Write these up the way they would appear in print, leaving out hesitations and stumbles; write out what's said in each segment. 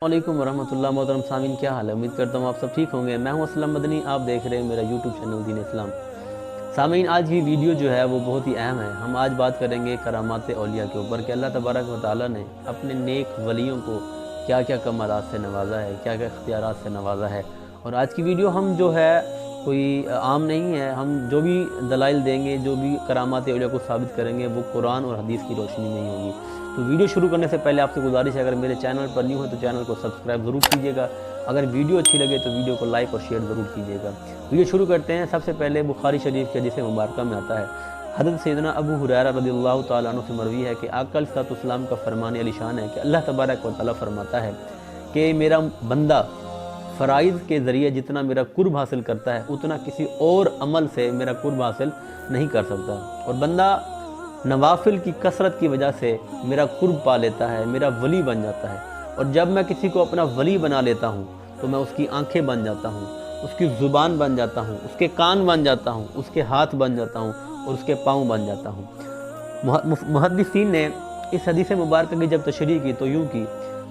वालेकुम वरहमतुल्लाह। मोहतरम सामीन, क्या हाल है? उम्मीद करता हूँ आप सब ठीक होंगे। मैं हूँ असलम मदनी, आप देख रहे हैं मेरा यूट्यूब चैनल दीन इस्लाम। सामीन, आज की वीडियो जो है वो बहुत ही अहम है। हम आज बात करेंगे करामात औलिया के ऊपर कि अल्लाह तबारक व तआला ने अपने नेक वलियों को क्या क्या कमालात से नवाजा है, क्या क्या इख्तियारात से नवाजा है। और आज की वीडियो हम जो है कोई आम नहीं है, हम जो भी दलाइल देंगे, जो भी करामात औलिया को साबित करेंगे, वो कुरान और हदीस की रोशनी में ही होगी। तो वीडियो शुरू करने से पहले आपसे गुजारिश है, अगर मेरे चैनल पर न्यू है तो चैनल को सब्सक्राइब ज़रूर कीजिएगा। अगर वीडियो अच्छी लगे तो वीडियो को लाइक और शेयर ज़रूर कीजिएगा। वीडियो शुरू करते हैं। सबसे पहले बुखारी शरीफ के हदीस मुबारक में आता है, हज़रत सैयदना अबू हुरैरा रज़ियल्लाहु तआला अन्हु से मरवी है कि आका अलैहिस्सलाम का फरमान अलीशान है कि अल्लाह तबारक व तआला फरमाता है कि मेरा बंदा फ़राइज़ के ज़रिए जितना मेरा कुर्ब हासिल करता है उतना किसी और अमल से मेरा कुर्ब हासिल नहीं कर सकता। और बंदा नवाफिल की कसरत की वजह से मेरा कुर्ब पा लेता है, मेरा वली बन जाता है। और जब मैं किसी को अपना वली बना लेता हूँ तो मैं उसकी आंखें बन जाता हूँ, उसकी ज़ुबान बन जाता हूँ, उसके कान बन जाता हूँ, उसके हाथ बन जाता हूँ और उसके पाँव बन जाता हूँ। मुहद्दिसीन ने इस हदीस मुबारक की जब तशरीह की तो यूँ की,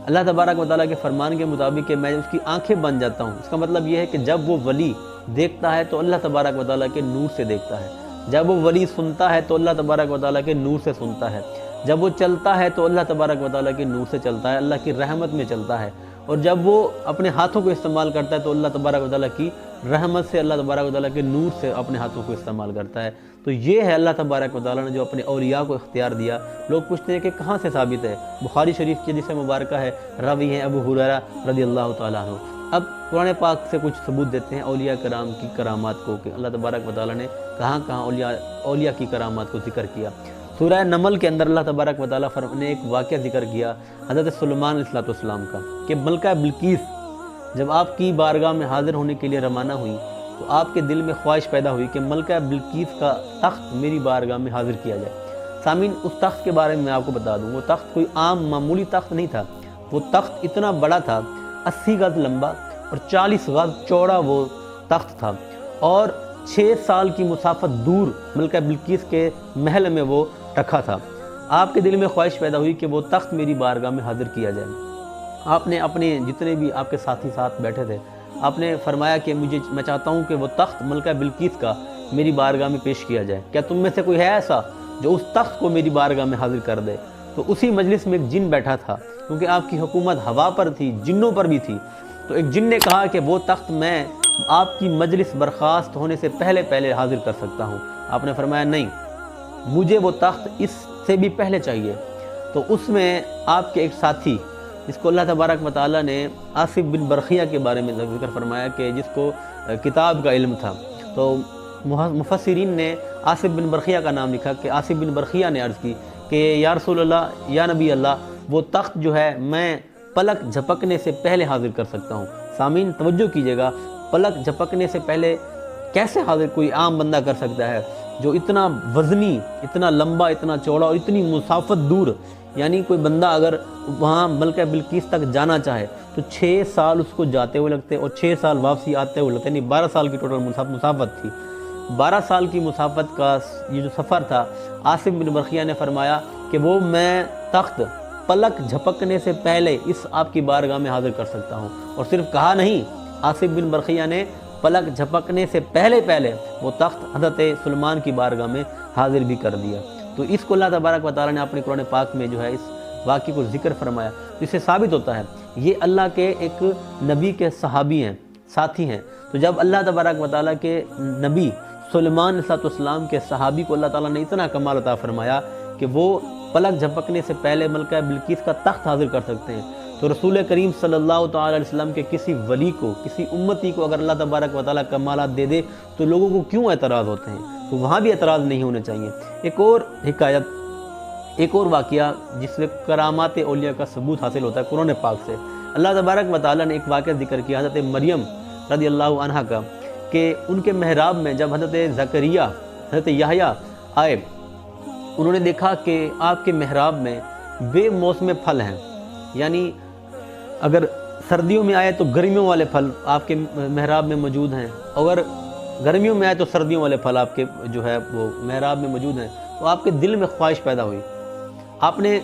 अल्लाह तबारक व तआला के फरमान के मुताबिक कि मैं उसकी आंखें बन जाता हूँ। इसका मतलब यह है कि जब वो वली देखता है तो अल्लाह तबारक व तआला के नूर से देखता है, जब वो वली सुनता है तो अल्लाह तबारक व तआला के नूर से सुनता है, जब वो चलता है तो अल्लाह तबारक व तआला के नूर से चलता है, अल्लाह की रहमत में चलता है। और जब वो अपने हाथों को इस्तेमाल करता है तो अल्लाह तबारक व तआला की रहमत से, अल्लाह तबारक व तआला के नूर से अपने हाथों को इस्तेमाल करता है। तो ये है अल्लाह तबारक व तआला ने जो अपने औलिया को इख्तियार दिया। लोग पूछते हैं कि कहाँ से साबित है? बुखारी शरीफ की हदीस मुबारक है, रावी हैं अबू हुरैरा रज़ियल्लाहु तआला अन्हु। अब कुरान पाक से कुछ सबूत देते हैं औलिया कराम की करामात को कि अल्लाह तबारक व तआला ने कहाँ कहाँ औलिया की करामात को जिक्र किया। सूरह नमल के अंदर अल्लाह तबारक व तआला ने एक वाक़या जिक्र किया हज़रत सुलेमान अलैहिस्सलाम का कि मलका बिल्कीस जब आपकी बारगाह में हाज़िर होने के लिए रवाना हुई तो आपके दिल में ख्वाहिश पैदा हुई कि मलका बिल्कीस का तख्त मेरी बारगाह में हाज़िर किया जाए। सामीन, उस तख्त के बारे में मैं आपको बता दूँ, वो तख्त कोई आम मामूली तख्त नहीं था। वो तख्त इतना बड़ा था, 80 गज लंबा और 40 गज चौड़ा वो तख्त था। और 6 साल की मुसाफत दूर मलका बिल्कीस के महल में वो रखा था। आपके दिल में ख्वाहिश पैदा हुई कि वो तख्त मेरी बारगाह में हाज़िर किया जाए। आपने अपने जितने भी आपके साथी साथ बैठे थे, आपने फरमाया कि मैं चाहता हूँ कि वो तख्त मलका बिल्कीस का मेरी बारगाह में पेश किया जाए। क्या तुम में से कोई है ऐसा जो उस तख्त को मेरी बारगाह में हाज़िर कर दे? तो उसी मजलिस में एक जिन बैठा था, क्योंकि आपकी हुकूमत हवा पर थी, जिन्नों पर भी थी। तो एक जिन ने कहा कि वो तख्त मैं आपकी मजलिस बर्खास्त होने से पहले पहले हाज़िर कर सकता हूँ। आपने फरमाया नहीं, मुझे वो तख्त इससे भी पहले चाहिए। तो उसमें आपके एक साथी जिसको अल्लाह तबारक व तआला ने आसिफ बिन बरखिया के बारे में ज़िक्र फरमाया कि जिसको किताब का इल्म था, तो मुफस्सिरीन ने आसिफ बिन बरखिया का नाम लिखा कि आसिफ बिन बरखिया ने अर्ज़ की कि या रसूल अल्लाह, या नबी अल्लाह, वो तख्त जो है मैं पलक झपकने से पहले हाज़िर कर सकता हूँ। सामीन तवज्जो कीजिएगा, पलक झपकने से पहले कैसे हाज़िर कोई आम बंदा कर सकता है जो इतना वज़नी, इतना लंबा, इतना चौड़ा और इतनी मुसाफत दूर? यानी कोई बंदा अगर वहाँ मलका बिल्कीस तक जाना चाहे तो 6 साल उसको जाते हुए लगते और 6 साल वापसी आते हुए लगते, यानी 12 साल की टोटल मुसाफत थी। 12 साल की मुसाफत का ये जो सफ़र था, आसिफ बिन बरखिया ने फरमाया कि वो मैं तख्त पलक झपकने से पहले इस आपकी बारगाह में हाज़िर कर सकता हूँ। और सिर्फ कहा नहीं, आसिफ बिन बरखिया ने पलक झपकने से पहले पहले वो तख्त हज़रत सुलेमान की बारगाह में हाज़िर भी कर दिया। तो इसको अल्लाह तबारक व तआला ने अपने कुरान पाक में जो है इस वाक़े को जिक्र फरमाया। तो इससे साबित होता है ये अल्लाह के एक नबी के सहाबी हैं, साथी हैं। तो जब अल्लाह तबारक व तआला के नबी सुलेमान अलैहिस्सलाम के सहाबी को अल्लाह ताला ने इतना कमाल अता फरमाया कि वो पलक झपकने से पहले मलका बिल्कीस का तख्त हाज़िर कर सकते हैं, तो रसूल करीम सल्लल्लाहु अलैहि वसल्लम के किसी वली को, किसी उम्मती को अगर अल्लाह तबारक व तआला कमालात दे दे तो लोगों को क्यों एतराज़ होते हैं? तो वहाँ भी एतराज़ नहीं होने चाहिए। एक और हिकायत, एक और वाक़या जिसमें करामात औलिया का सबूत हासिल होता है कुरान पाक से। अल्लाह तबारक व तआला ने एक वाक़या जिक्र किया हज़रत मरियम रज़ियल्लाहु अन्हा का कि उनके महराब में जब हज़रत ज़करिया, हज़रत याहया आए, उन्होंने देखा कि आपके महराब में बेमौसम फल हैं। यानी अगर सर्दियों में आए तो गर्मियों वाले फल आपके महराब में मौजूद हैं, अगर गर्मियों में आए तो सर्दियों वाले फल आपके जो है वो महराब में मौजूद हैं, तो आपके दिल में ख्वाहिश पैदा हुई। आपने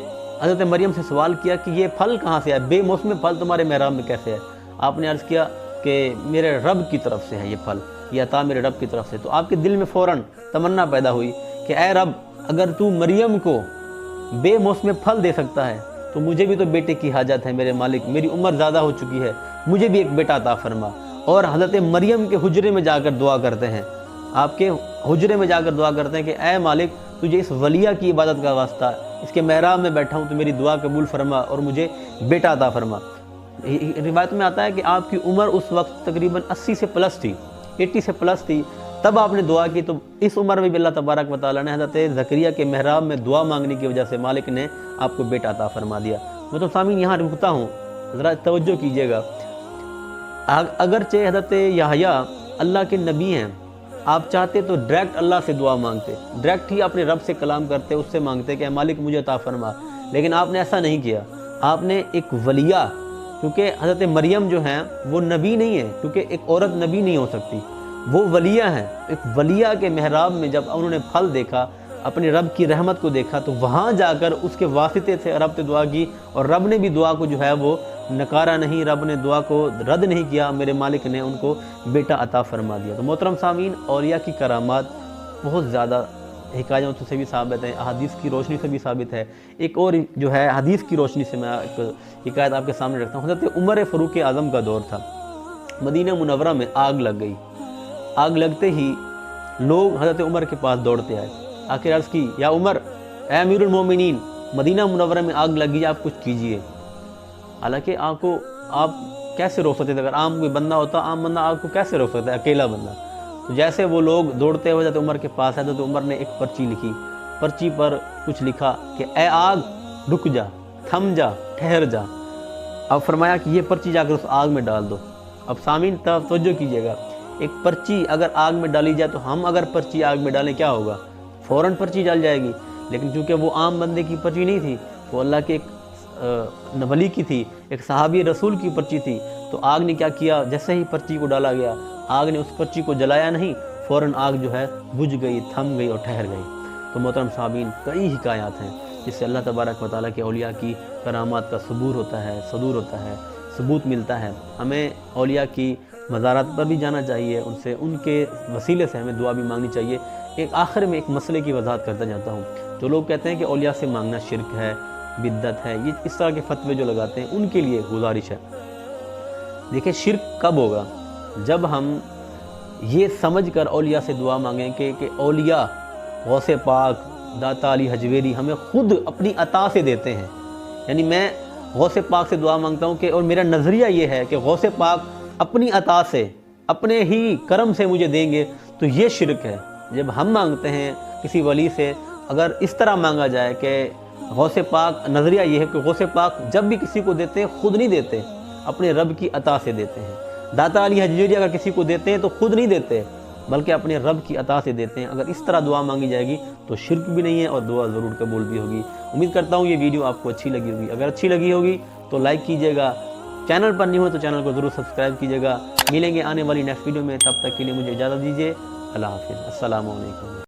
हज़रत मरियम से सवाल किया कि ये फल कहाँ से है, बेमौसम फल तुम्हारे महराब में कैसे है। आपने अर्ज़ किया कि मेरे रब की तरफ से है ये फल, ये अता मेरे रब की तरफ से। तो आपके दिल में फ़ौरन तमन्ना पैदा हुई कि ऐ रब, अगर तू मरियम को बेमौसम फल दे सकता है तो मुझे भी तो बेटे की हाजत है मेरे मालिक, मेरी उम्र ज़्यादा हो चुकी है, मुझे भी एक बेटा अता फरमा। और हज़रत मरियम के हुजरे में जाकर दुआ करते हैं, आपके हुजरे में जाकर दुआ करते हैं कि ऐ मालिक, तुझे इस वलिया की इबादत का वास्ता, इसके महराब में बैठा हूँ, तो मेरी दुआ कबूल फरमा और मुझे बेटा अता फरमा। रिवायत में आता है कि आपकी उम्र उस वक्त तकरीबन 80 से प्लस थी, 80 से प्लस थी, तब आपने दुआ की। तो इस उम्र में भी अल्लाह तबारक व तआला ने हज़रत ज़करिया के महराब में दुआ मांगने की वजह से मालिक ने आपको बेटा अता फरमा दिया। मैं तो सामीन यहाँ रुकता हूँ, ज़रा तवज्जो कीजिएगा। अगरचे हज़रत याहया अल्लाह के नबी हैं, आप चाहते तो डायरेक्ट अल्लाह से दुआ मांगते, डायरेक्ट ही अपने रब से कलाम करते, उससे मांगते कि मालिक मुझे अता फरमा, लेकिन आपने ऐसा नहीं किया। आपने एक वलिया, क्योंकि हज़रत मरियम जो हैं वो नबी नहीं है, क्योंकि एक औरत नबी नहीं हो सकती, वो वलिया हैं। एक वलिया के महराब में जब उन्होंने फल देखा, अपने रब की रहमत को देखा, तो वहाँ जाकर उसके वास्ते से रब से दुआ की, और रब ने भी दुआ को जो है वो नकारा नहीं, रब ने दुआ को रद्द नहीं किया, मेरे मालिक ने उनको बेटा अता फरमा दिया। तो मोहतरम सामीन, औलिया की करामात बहुत ज़्यादा हिकायतों से भी साबित है, हदीस की रोशनी से भी साबित है। एक और जो है हदीस की रोशनी से मैं एक हिकायत आपके सामने रखता हूँ। हज़रत उमर फ़ारूक आज़म का दौर था, मदीना मुनव्वरा में आग लग गई। आग लगते ही लोग हज़रत उमर के पास दौड़ते आए, आखिर अर्ज़ की, या उमर, ए अमीरुल मोमिनीन, मदीना मुनव्वरा में आग लगी, आप कुछ कीजिए। हालांकि आपको आप कैसे रोक सकते थे, अगर आम कोई बंदा होता, आम बंदा आपको कैसे रोक सकता है, अकेला बंदा। तो जैसे वो लोग दौड़ते हुए हज़रत उमर के पास आए तो उमर ने एक पर्ची लिखी, पर्ची पर कुछ लिखा कि ए आग, रुक जा, थम जा, ठहर जा। अब फरमाया कि ये पर्ची जाकर उस आग में डाल दो। अब सामीन तवज्जो कीजिएगा, एक पर्ची अगर आग में डाली जाए तो हम अगर पर्ची आग में डालें क्या होगा, फ़ौरन पर्ची जल जाएगी। लेकिन चूँकि वो आम बंदे की पर्ची नहीं थी, वो अल्लाह के एक वली की थी, एक सहाबी रसूल की पर्ची थी। तो आग ने क्या किया, जैसे ही पर्ची को डाला गया, आग ने उस पर्ची को जलाया नहीं, फ़ौरन आग जो है बुझ गई, थम गई और ठहर गई। तो मोहतरम साहबीन, कई हिकायात हैं जिससे अल्लाह तबारक व तआला के औलिया की करामात का सबूर होता है, सदूर होता है, सबूत मिलता है। हमें औलिया की मज़ारात पर भी जाना चाहिए, उनसे, उनके वसीले से हमें दुआ भी मांगनी चाहिए। एक आखिर में एक मसले की वजाहत करता जाता हूँ। जो लोग कहते हैं कि औलिया से मांगना शिरक है, बिद्दत है, ये इस तरह के फतवे जो लगाते हैं, उनके लिए गुजारिश है। देखिए, शिरक कब होगा, जब हम ये समझ कर औलिया से दुआ मांगें कि औलिया, गौसे पाक, दाता अली हजवेरी हमें खुद अपनी अता से देते हैं। यानी मैं गौसे पाक से दुआ मांगता हूँ कि, और मेरा नज़रिया ये है कि गौसे पाक अपनी अता से, अपने ही करम से मुझे देंगे, तो ये शिरक है। जब हम मांगते हैं किसी वली से, अगर इस तरह मांगा जाए कि गौसे पाक, नज़रिया ये है कि गौसे पाक जब भी किसी को देते हैं खुद नहीं देते, अपने रब की अता से देते हैं। दाता अली हजवेरी अगर किसी को देते हैं तो खुद नहीं देते, बल्कि अपने रब की अता से देते हैं। अगर इस तरह दुआ मांगी जाएगी तो शिरक भी नहीं है और दुआ ज़रूर कबूल भी होगी। उम्मीद करता हूँ ये वीडियो आपको अच्छी लगी होगी। अगर अच्छी लगी होगी तो लाइक कीजिएगा, चैनल पर नहीं हो तो चैनल को ज़रूर सब्सक्राइब कीजिएगा। मिलेंगे आने वाली नेक्स्ट वीडियो में, तब तक के लिए मुझे इजाज़त दीजिए। अल्लाह हाफ़िज़, अस्सलामु अलैकुम।